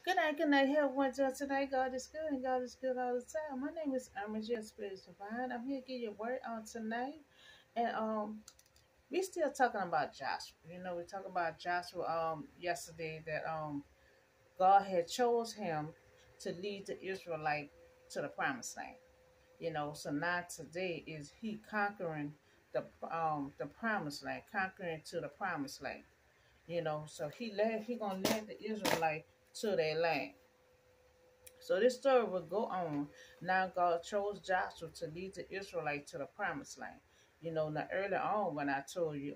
Good night, everyone. Just tonight, God is good and God is good all the time. My name is Irma J. Spirit Divine. I'm here to give you a word on tonight. And we still talking about Joshua. We talking about Joshua yesterday that God had chose him to lead the Israelite to the promised land. So now today is he conquering the promised land, conquering to the promised land. So he gonna lead the Israelite to their land. So this story will go on. Now God chose Joshua to lead the Israelites to the promised land. Now earlier on when I told you,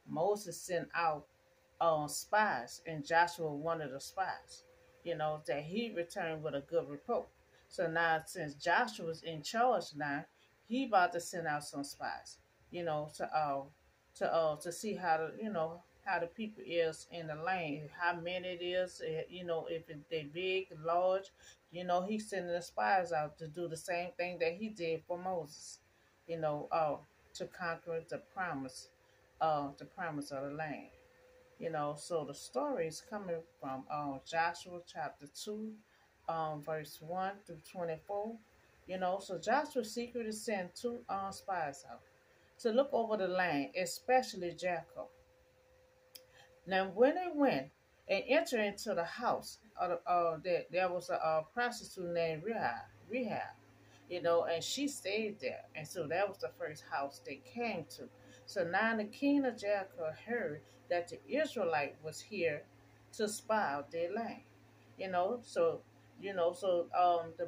Moses sent out spies, and Joshua was one of the spies. That he returned with a good report. So now since Joshua's in charge now, he about to send out some spies. To see how how the people is in the land, how many it is. If they big, large. He's sending the spies out to do the same thing that he did for Moses. You know, uh, to conquer the promise of the land. So the story is coming from Joshua chapter 2, verse 1 through 24. So Joshua secretly sent two spies out to look over the land, especially Jericho. Now, when they went and entered into the house, there was a prostitute named Rehab, and she stayed there. And so that was the first house they came to. So now the king of Jericho heard that the Israelite was here to spy out their land. The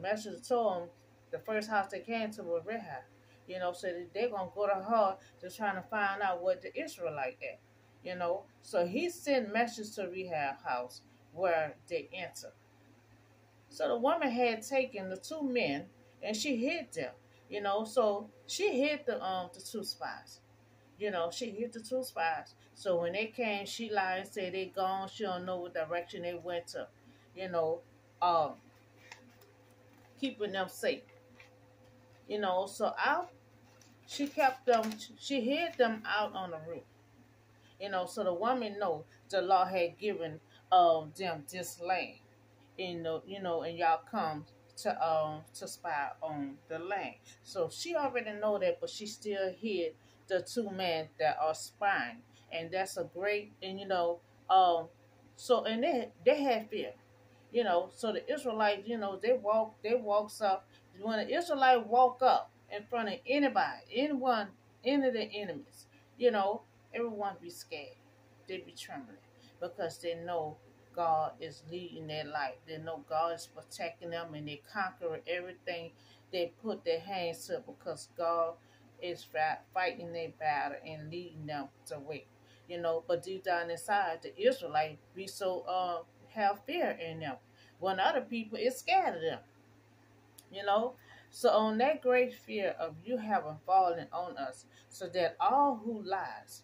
messenger told them the first house they came to was Rehab. So they're gonna go to her to trying to find out what the Israelite at. So he sent messages to Rehab house where they entered. So the woman had taken the two men and she hid them. So she hid the two spies. She hid the two spies. So when they came, she lied and said they gone. She don't know what direction they went to. You know, uh, Keeping them safe. So out she kept them. She hid them out on the roof. So the woman know the law had given them this land. And y'all come to spy on the land. So she already know that, but she still hid the two men that are spying, and that's a great. And so and they had fear. So the Israelites, they walks up. When the Israelite walk up in front of anybody, any of the enemies, you know, everyone be scared. They be trembling because they know God is leading their life. They know God is protecting them, and they conquer everything they put their hands to because God is fighting their battle and leading them to way. But deep down inside, the Israelites be so have fear in them. When other people is scared of them, you know. So on that great fear of you having fallen on us, so that all who lives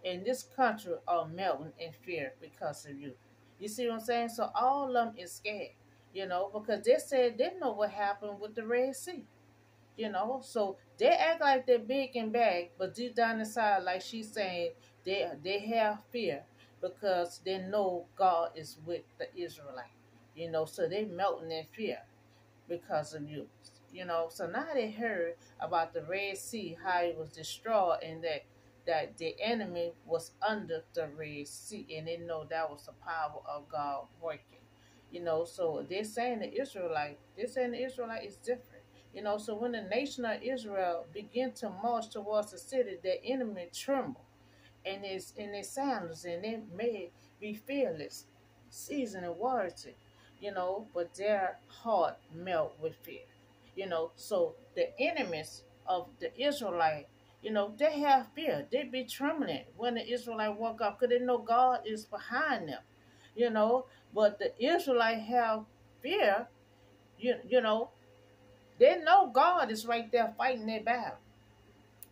in this country are melting in fear because of you. You see what I'm saying? So all of them is scared, because they said they know what happened with the Red Sea. So they act like they're big and bad, but deep down inside, like she's saying, they have fear because they know God is with the Israelite. So they melting in fear because of you. So now they heard about the Red Sea, how it was destroyed, and that the enemy was under the Red Sea, and they know that was the power of God working. So they're saying the Israelite is different. So when the nation of Israel begin to march towards the city, the enemy tremble and it's in their sandals, and they may be fearless, seasoned and warranted, but their heart melt with fear. So the enemies of the Israelite, they have fear. They be trembling when the Israelite walk up because they know God is behind them, you know. But the Israelite have fear, you know, they know God is right there fighting their battle,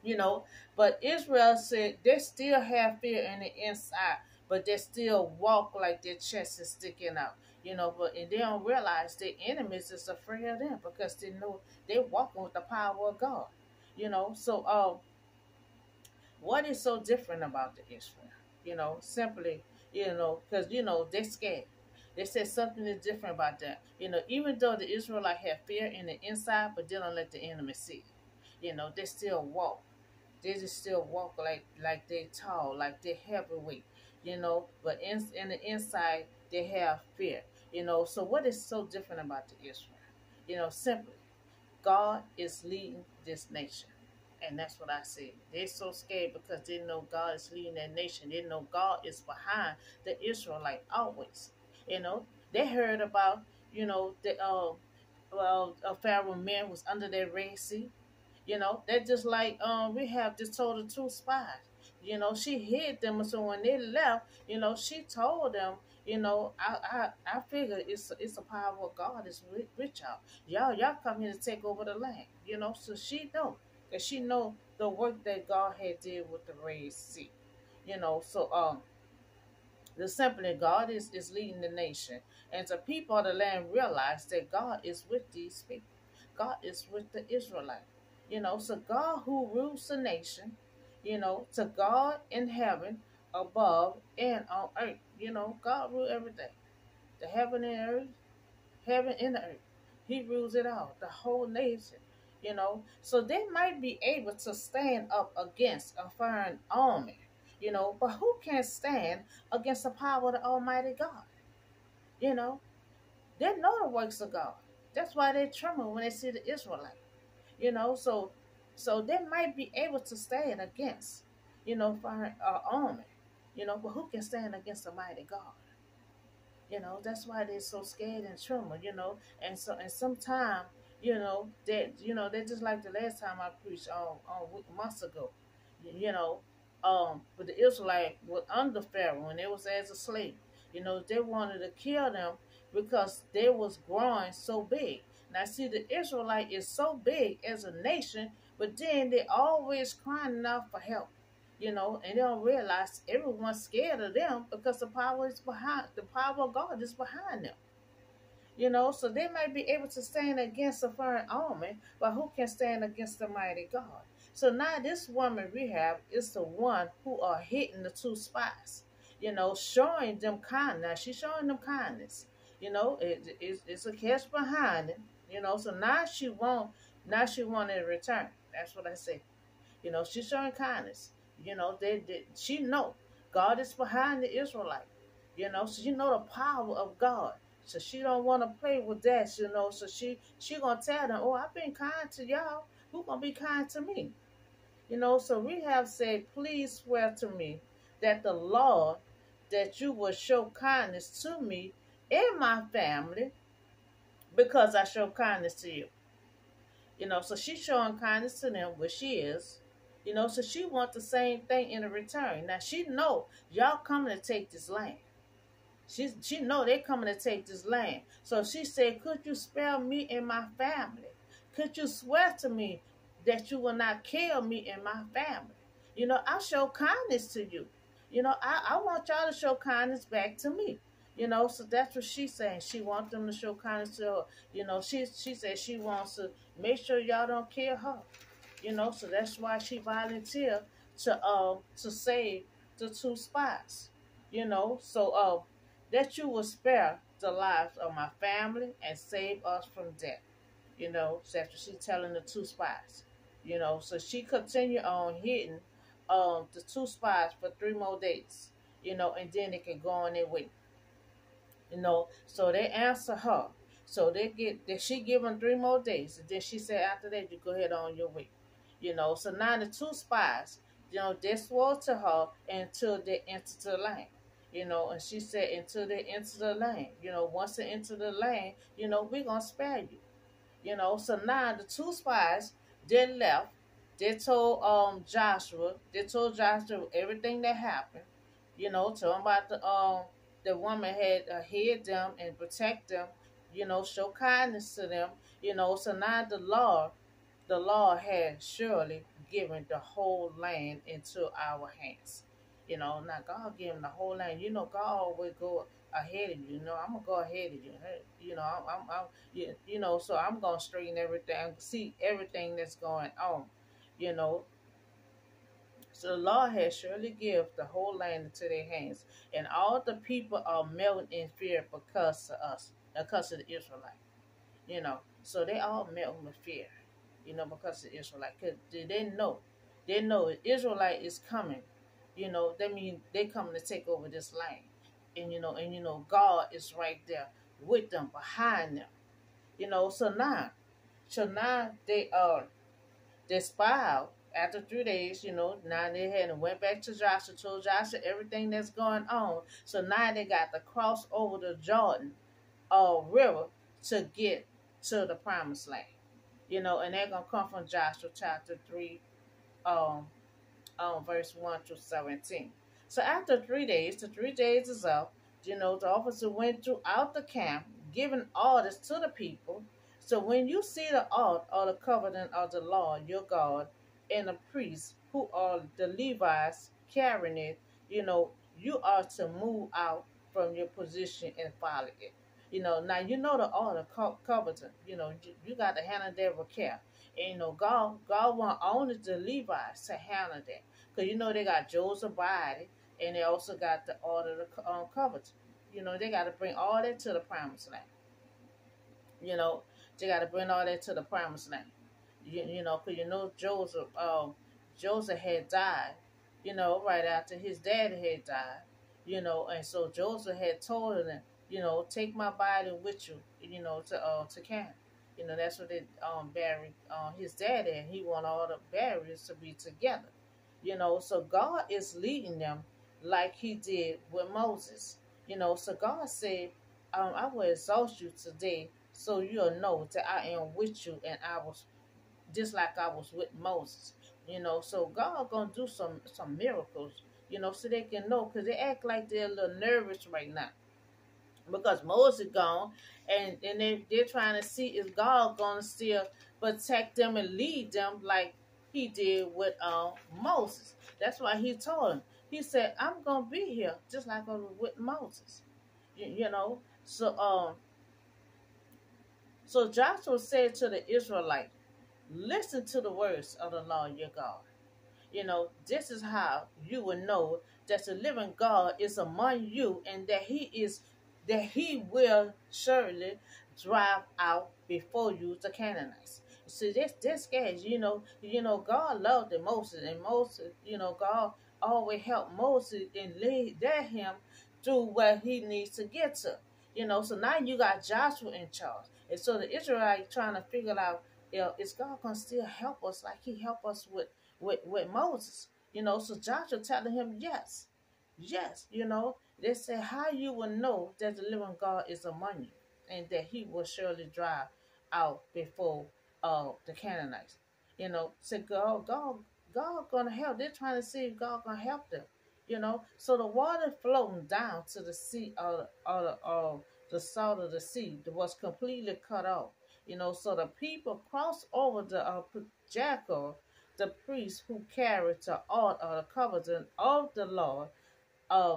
you know. But Israel said they still have fear in the inside, but they still walk like their chest is sticking out, But and they don't realize their enemies is afraid of them because they know they're walking with the power of God, So, what is so different about the Israel? Simply, because they're scared. They said something is different about that. Even though the Israelites have fear in the inside, but they don't let the enemy see. They still walk. They just still walk like they tall, like they heavyweight. But in the inside they have fear. So what is so different about the Israel? Simply, God is leading this nation. And that's what I said. They're so scared because they know God is leading their nation. They know God is behind the Israelite always. You know, they heard about, the Pharaoh men was under their Red Sea. They're just like we have just told the two spies. She hid them, so when they left, she told them, I figure it's a power of God is with y'all come here to take over the land. So she know, and she know the work that God had did with the Red Sea. So the simply God is leading the nation, and the people of the land realize that God is with these people. God is with the Israelites. So God who rules the nation, to God in heaven, above and on earth. God rule everything. The heaven and earth, heaven and the earth. He rules it all, the whole nation. So they might be able to stand up against a foreign army, but who can stand against the power of the Almighty God? You know, they know the works of God. That's why they tremble when they see the Israelites. So they might be able to stand against, foreign army, but who can stand against the mighty God? That's why they're so scared and tremble, and sometimes, they just like the last time I preached months ago, you know, but the Israelites were under Pharaoh and they was as a slave. They wanted to kill them because they was growing so big. Now see, the Israelite is so big as a nation, but then they always crying out for help. And they don't realize everyone's scared of them because the power of God is behind them. So they might be able to stand against a foreign army, but who can stand against the mighty God? So now this woman Rahab is the one who are hitting the two spies, showing them kindness. She's showing them kindness. It's a catch behind it. So now she want in return. That's what I say. She's showing kindness. She know God is behind the Israelite. So she know the power of God. So she don't want to play with that. So she gonna tell them, oh, I've been kind to y'all. Who gonna be kind to me? So we have said, please swear to me that the Lord, that you will show kindness to me and my family because I show kindness to you. So she's showing kindness to them, which she is. So she wants the same thing in return. Now she know y'all coming to take this land. She know they coming to take this land. So she said, could you spare me and my family? Could you swear to me that you will not kill me and my family? I show kindness to you. I want y'all to show kindness back to me. So that's what she's saying. She wants them to show kindness to her. She said she wants to make sure y'all don't kill her. So that's why she volunteered to save the two spies. So that you will spare the lives of my family and save us from death. So after she telling the two spies. So she continued on hitting the two spies for 3 more days. And then they can go on their way. So they answer her. So she give them 3 more days. And then she said after that, you go ahead on your way. So now the two spies, they swore to her until they entered the land. And she said until they enter the land, once they enter the land, we're gonna spare you. So now the two spies, they left. They told Joshua everything that happened. Told him about the woman had hid them and protect them, show kindness to them. So now the Lord had surely given the whole land into our hands. Now God gave him the whole land. God always go ahead of you. I'm gonna go ahead of you. Hey, so I'm gonna straighten everything, see everything that's going on. You know, So the Lord has surely give the whole land into their hands, and all the people are melting in fear because of us, because of the Israelites. So they all melting with fear, because of the Israelite. Cause they know Israelite is coming. That means they coming to take over this land, and God is right there with them, behind them. So now they spy out after 3 days. Now they had and went back to Joshua, told Joshua everything that's going on. So now they got to cross over the Jordan river to get to the promised land. And they're gonna come from Joshua chapter 3, um, verse 1 to 17. So after 3 days, the 3 days is up. The officer went throughout the camp, giving orders to the people. So when you see the ark or the covenant of the Lord your God and the priests who are the Levites carrying it, you are to move out from your position and follow it. Now the order covenant. You got to handle that with care. And God want only the Levites to handle that. Because they got Joseph body, and they also got the order of covenant. They got to bring all that to the promised land. They got to bring all that to the promised land. Because Joseph had died, right after his daddy had died, and so Joseph had told them, take my body with you, to Canaan. That's what they buried his daddy, and he want all the burials to be together. So God is leading them like he did with Moses. So God said, I will exalt you today so you'll know that I am with you, and I was just like I was with Moses. So God gonna do some miracles, so they can know, because they act like they're a little nervous right now because Moses gone, and they're trying to see if God gonna still protect them and lead them like he did with Moses. That's why he told him. He said, I'm gonna be here just like I was with Moses. So Joshua said to the Israelites, listen to the words of the Lord your God. This is how you will know that the living God is among you, and that he will surely drive out before you the Canaanites. See, this guys, God loved Moses, and Moses, God always helped Moses and lead him through where he needs to get to. So now you got Joshua in charge, and so the Israelites trying to figure out, is God gonna still help us like he helped us with Moses? So Joshua telling him yes. Yes, they say how you will know that the living God is among you, and that he will surely drive out before the Canaanites. So God gonna help. They're trying to see if God gonna help them. So the water flowing down to the sea the salt of the sea was completely cut off. So the people crossed over the Jericho. The priest who carried the ark of the covenant of the Lord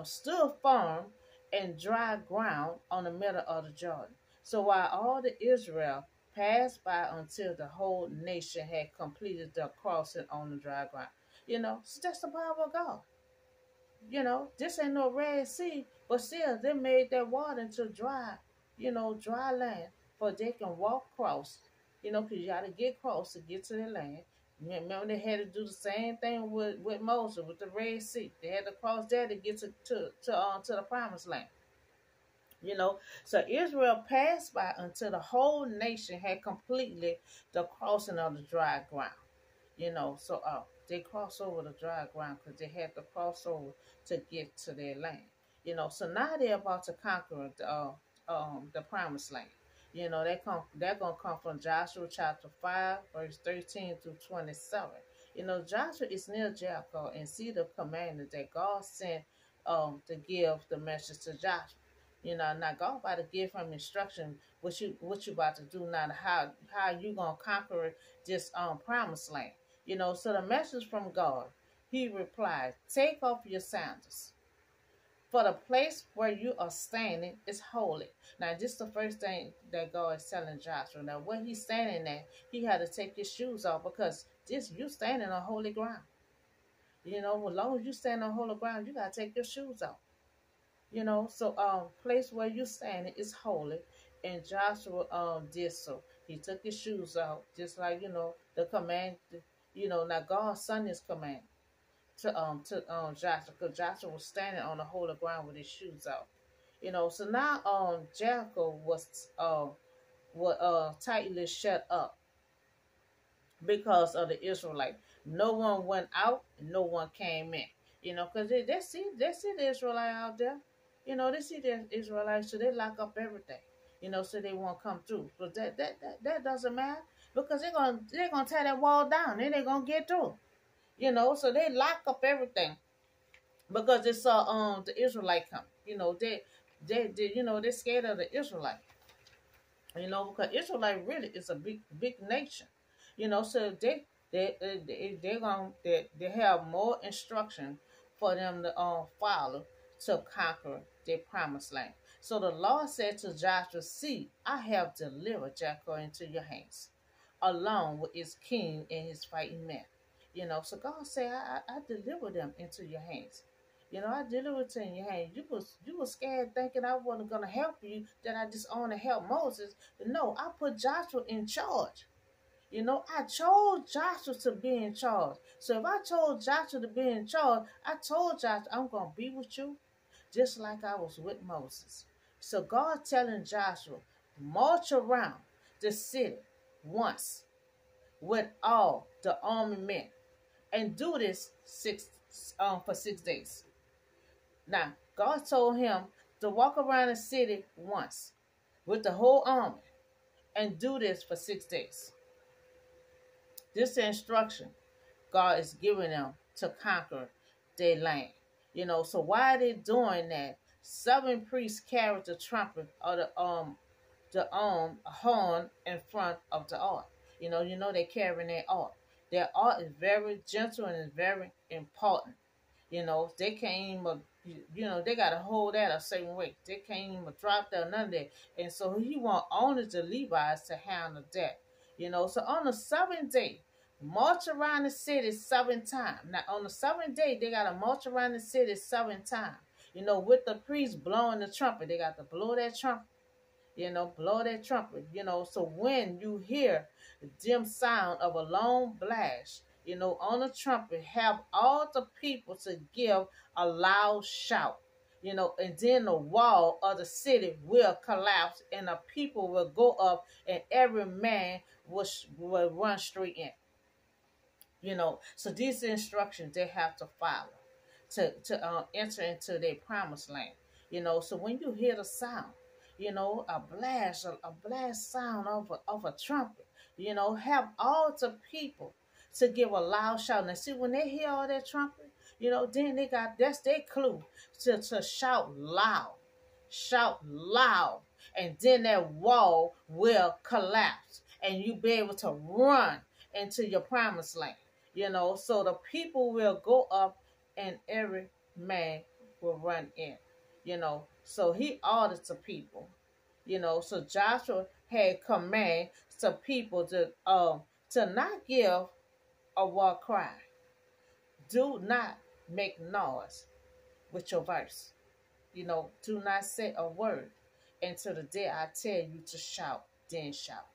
stood firm and dry ground on the middle of the Jordan. So while all the Israel passed by until the whole nation had completed the crossing on the dry ground. So that's the power of God. This ain't no Red Sea, but still they made that water into dry land, for they can walk across. Because you got to get across to get to the land. Remember, they had to do the same thing with Moses, with the Red Sea. They had to cross there to get to the promised land. So Israel passed by until the whole nation had completely the crossing of the dry ground. So they crossed over the dry ground because they had to cross over to get to their land. So now they're about to conquer the promised land. They're gonna come from Joshua chapter 5, verse 13 through 27. Joshua is near Jericho and see the commander that God sent to give the message to Joshua. Now God about to give him instruction what you about to do now, how you gonna conquer this promised land. So the message from God, he replied, take off your sandals, for the place where you are standing is holy. Now, this is the first thing that God is telling Joshua. Now, where he's standing at, he had to take his shoes off, because you standing on holy ground. You know, as long as you stand on holy ground, you gotta take your shoes off. You know, so place where you standing is holy, and Joshua did so. He took his shoes off, just like the command. Now God's son is command to Joshua, because Joshua was standing on the holy ground with his shoes off. So now Jericho was tightly shut up because of the Israelites. No one went out, no one came in. Because they see the Israelite out there. They see the Israelites, so they lock up everything. So they won't come through. But that doesn't matter, because they're gonna tear that wall down, then they're gonna get through. So they lock up everything because they saw the Israelite come. They're scared of the Israelite. Because Israelite really is a big nation. So they have more instruction for them to follow to conquer their promised land. So the Lord said to Joshua, "See, I have delivered Jericho into your hands, along with its king and his fighting men." So God said, I delivered them into your hands. I delivered it in your hands. You was scared, thinking I wasn't gonna help you, that I just only help Moses. But no, I put Joshua in charge. I chose Joshua to be in charge. So if I chose Joshua to be in charge, I told Joshua, I'm gonna be with you, just like I was with Moses. So God telling Joshua, march around the city once with all the army men, and do this for 6 days. Now, God told him to walk around the city once with the whole army and do this for 6 days. This instruction God is giving them to conquer their land. So why are they doing that? 7 priests carried the trumpet or the horn in front of the ark. They're carrying their ark. Their art is very gentle and is very important. They can't even, they got to hold that a certain way. They can't even drop that, none of that. And so he want only the Levites to handle that. So on the 7th day, march around the city 7 times. Now on the 7th day, they got to march around the city 7 times. With the priest blowing the trumpet. They got to blow that trumpet. Blow that trumpet. So when you hear the dim sound of a long blast, on the trumpet, have all the people to give a loud shout. And then the wall of the city will collapse, and the people will go up, and every man will run straight in. So these instructions they have to follow to enter into their promised land. So when you hear the sound, a blast sound of a trumpet, have all the people to give a loud shout. Now see, when they hear all that trumpet, then that's their clue to shout loud, and then that wall will collapse, and you be able to run into your promised land. So the people will go up, and every man will run in. So he ordered the people. So Joshua had command to people to not give a war cry. Do not make noise with your verse. Do not say a word until the day I tell you to shout, then shout.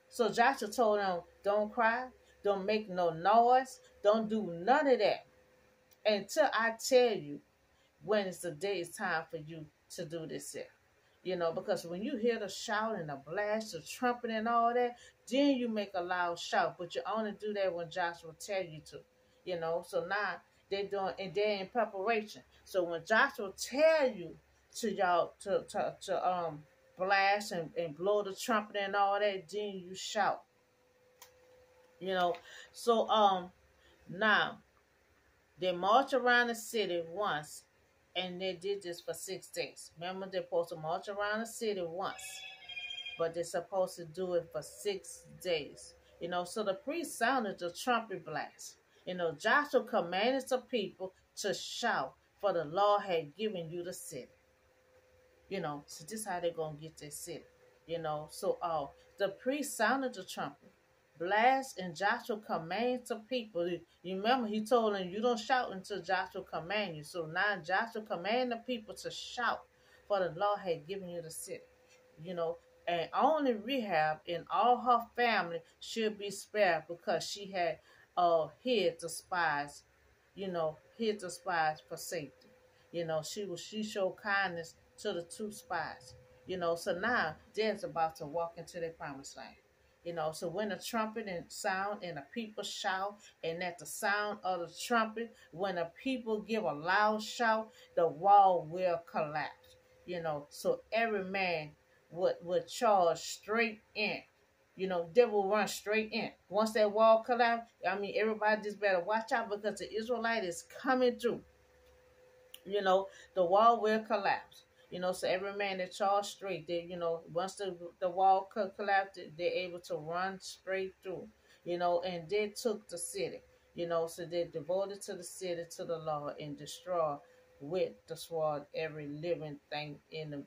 So Joshua told them, don't cry, don't make no noise, don't do none of that until I tell you when it's the day it's time for you to do this here. Because when you hear the shout and the blast, the trumpet and all that, then you make a loud shout. But you only do that when Joshua tell you to. So now they're doing, and they're in preparation. So when Joshua tell you to y'all to blast and blow the trumpet and all that, then you shout. So now they march around the city once, and they did this for 6 days. Remember, they're supposed to march around the city once, but they're supposed to do it for 6 days. So the priest sounded the trumpet blast. Joshua commanded the people to shout, for the Lord had given you the city. So this is how they're going to get this city. So the priest sounded the trumpet. blast, and Joshua commanded the people. You remember he told them, you don't shout until Joshua command you. So now Joshua commanded the people to shout, for the Lord had given you the city. You know, and only Rahab and all her family should be spared because she had hid the spies, hid the spies for safety. She showed kindness to the two spies. So now they're about to walk into their promised land. So when the trumpet and sound and the people shout, and at the sound of the trumpet, when the people give a loud shout, the wall will collapse. So every man would charge straight in. They will run straight in. Once that wall collapse, everybody just better watch out because the Israelite is coming through. The wall will collapse. So every man that charged straight, once the wall collapsed, they're able to run straight through. And they took the city. So they devoted to the city, to the Lord, and destroy with the sword every living thing in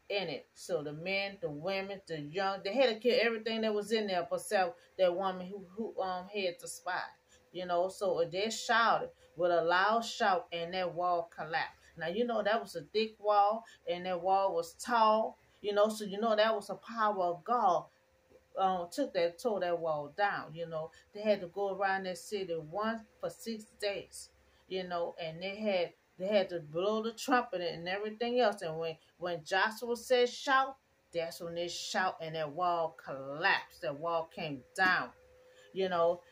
it. So the men, the women, the young, they had to kill everything that was in there except that woman who had the spy. So they shouted with a loud shout, and that wall collapsed. Now that was a thick wall, and that wall was tall. So that was a power of God. Tore that wall down. They had to go around that city once for 6 days. And they had to blow the trumpet and everything else. And when Joshua said shout, that's when they shout, and that wall collapsed. That wall came down.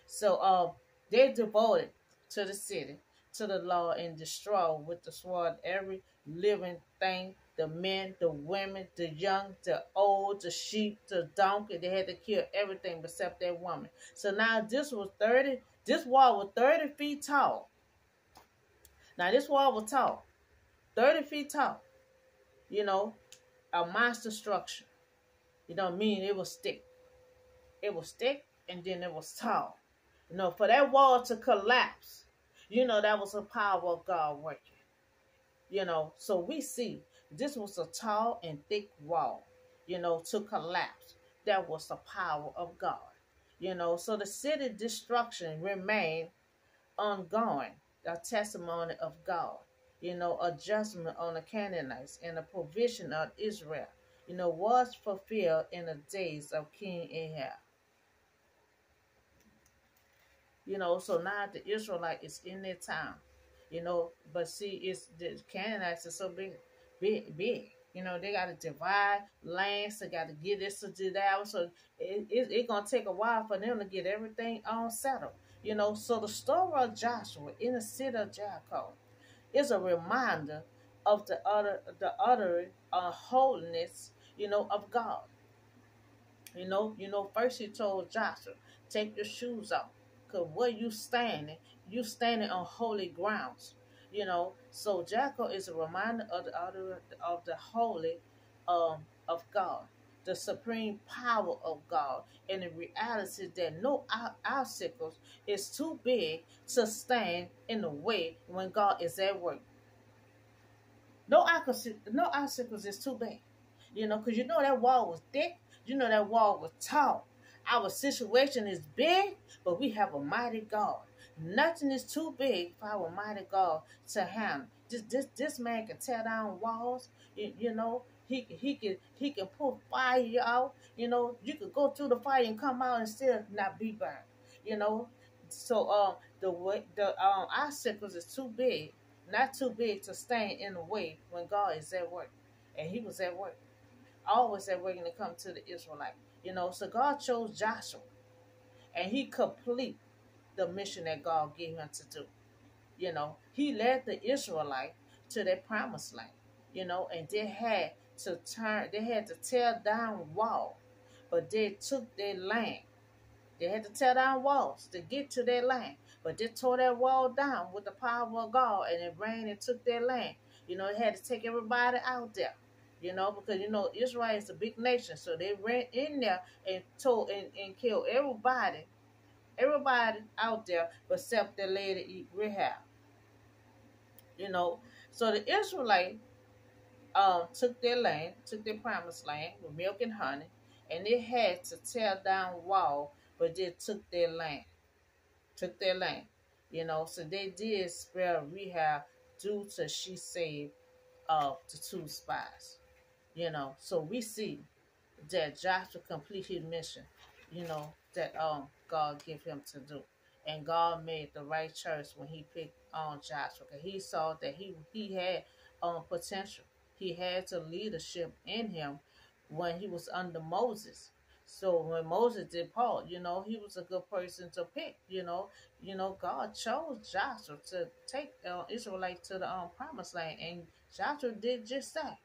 So they devoted to the city, to the law, and destroy with the sword every living thing, the men, the women, the young, the old, the sheep, the donkey. They had to kill everything except that woman. So now this wall was 30 feet tall. Now this wall was tall, 30 feet tall. A monster structure. Meaning it was thick. It was thick, and then it was tall. For that wall to collapse, that was a power of God working. So we see this was a tall and thick wall, to collapse. That was the power of God. So the city destruction remained ongoing, a testimony of God, a judgment on the Canaanites and the provision of Israel, was fulfilled in the days of King Ahab. So now the Israelite is in their town, but see, it's the Canaanites are so big. They got to divide lands. They got to get this to do that. So it's going to take a while for them to get everything on settled. So the story of Joshua in the city of Jericho is a reminder of the utter holiness, of God. First he told Joshua, take your shoes off. Because where you standing on holy grounds. So Jericho is a reminder of the holy of God, the supreme power of God, and the reality that no obstacles is too big to stand in the way when God is at work. No obstacles is too big. Because that wall was thick. That wall was tall. Our situation is big, but we have a mighty God. Nothing is too big for our mighty God to handle. This man can tear down walls. He can pull fire out. You could go through the fire and come out and still not be burned. So the obstacles is too big, not too big to stand in the way when God is at work, and He was at work, always at work when it comes to the Israelite. So God chose Joshua, and he complete the mission that God gave him to do. He led the Israelite to their promised land, and they had to tear down walls, but they took their land. They had to tear down walls to get to their land, but they tore that wall down with the power of God, and it rained and took their land. It had to take everybody out there. Because Israel is a big nation, so they ran in there and killed everybody out there except the lady Rahab. So the Israelites took their promised land with milk and honey, and they had to tear down wall but they took their land. Took their land. So they did spare Rahab due to she saved the two spies. So we see that Joshua complete his mission, that God gave him to do. And God made the right choice when he picked on Joshua. Cause he saw that he had potential. He had the leadership in him when he was under Moses. So when Moses did Paul, he was a good person to pick. God chose Joshua to take Israelites to the promised land, and Joshua did just that.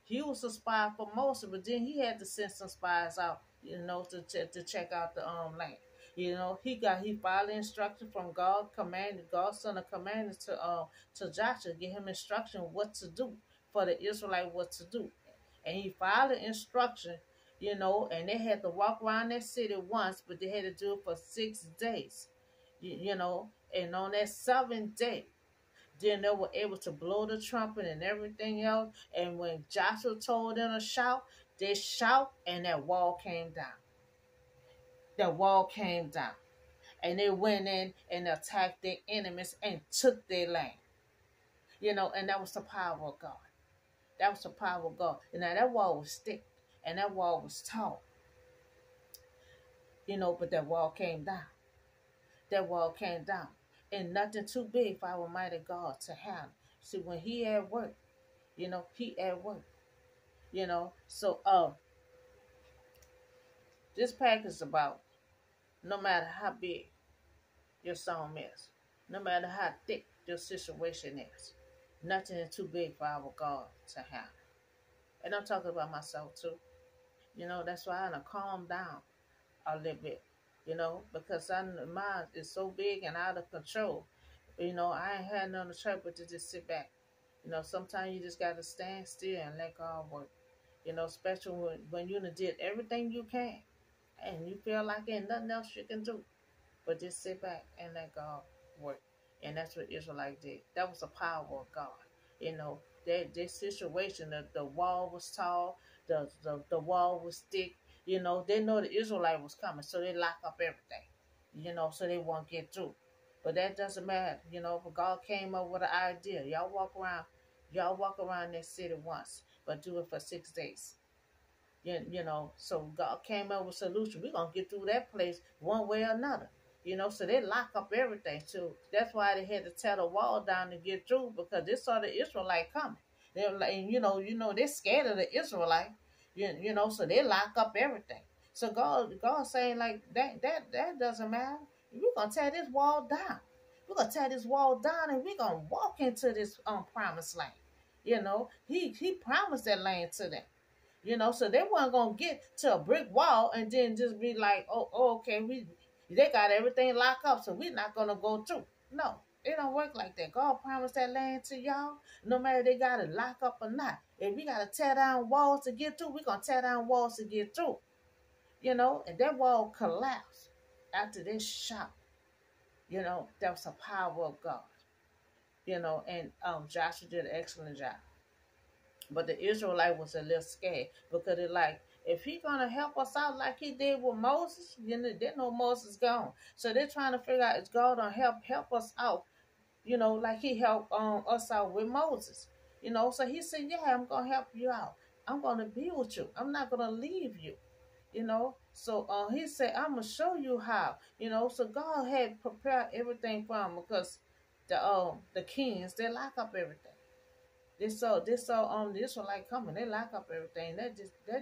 He was a spy for Moses, but then he had to send some spies out, to check out the land. He followed instruction from God, God sent a commander to Joshua, give him instruction what to do for the Israelite, what to do. And he followed instruction, and they had to walk around that city once, but they had to do it for 6 days. And on that 7th day, then they were able to blow the trumpet and everything else. And when Joshua told them to shout, they shout, and that wall came down. That wall came down. And they went in and attacked their enemies and took their land. And that was the power of God. That was the power of God. And now that wall was thick and that wall was tall. But that wall came down. That wall came down. And nothing too big for our mighty God to handle. See, when he at work, he at work. So this pack is about no matter how big your storm is, no matter how thick your situation is, nothing is too big for our God to handle. And I'm talking about myself too. That's why I calm down a little bit, because mine is so big and out of control. I ain't had none of choice but to just sit back. Sometimes you just got to stand still and let God work. Especially when you did everything you can and you feel like ain't nothing else you can do. But just sit back and let God work. And that's what Israelite did. That was the power of God. That situation, the wall was tall, the wall was thick. They know the Israelite was coming, so they lock up everything, so they won't get through. But that doesn't matter, but God came up with an idea. Y'all walk around that city once, but do it for 6 days. So God came up with a solution. We're going to get through that place one way or another. So they lock up everything too. That's why they had to tear the wall down to get through, because they saw the Israelite coming. They're like, they're scared of the Israelite, so they lock up everything. So God saying like that doesn't matter. We're gonna tear this wall down. We're gonna tear this wall down, and we're gonna walk into this promised land. He promised that land to them. So they weren't gonna get to a brick wall and then just be like, oh okay, they got everything locked up, so we're not gonna go through. No, it don't work like that. God promised that land to y'all, no matter they got it locked up or not. If we gotta tear down walls to get through, we're gonna tear down walls to get through. And that wall collapsed after this shout. That was the power of God. And Joshua did an excellent job. But the Israelite was a little scared, because they're like, if he gonna help us out like he did with Moses, they know Moses gone. So they're trying to figure out, is God gonna help us out, like he helped us out with Moses. So he said, yeah, I'm gonna help you out. I'm gonna be with you. I'm not gonna leave you. So he said, I'm gonna show you how. So God had prepared everything for him, because the kings, they lock up everything. This so the Israelite coming, they lock up everything. That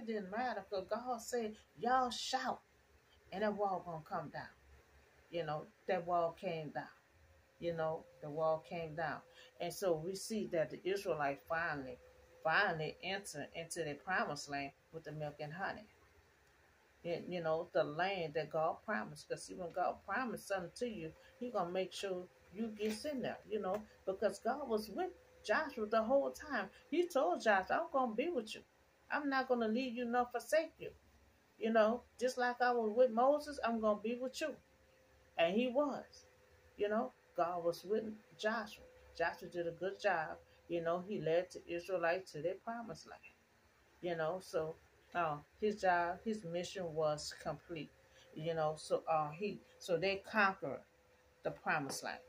didn't matter, because God said, y'all shout, and that wall gonna come down. That wall came down. The wall came down. And so we see that the Israelites finally enter into the promised land with the milk and honey. And, the land that God promised. Because see, when God promised something to you, He gonna make sure you get in there. Because God was with Joshua the whole time. He told Joshua, I'm gonna be with you. I'm not gonna leave you nor forsake you. Just like I was with Moses, I'm gonna be with you. And he was. God was with Joshua. Joshua did a good job. He led the Israelites to their promised land. So his job, his mission was complete. So they conquer the promised land.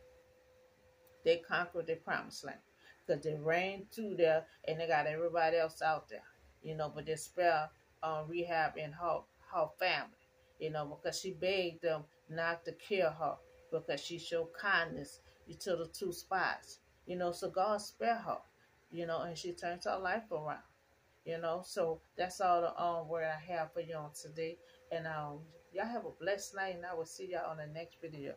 They conquered the promised land because they ran through there and they got everybody else out there, but they spare Rehab and her family, because she begged them not to kill her because she showed kindness to the two spies, so God spare her, and she turns her life around. So that's all the word I have for you on today. And y'all have a blessed night, and I will see y'all on the next video.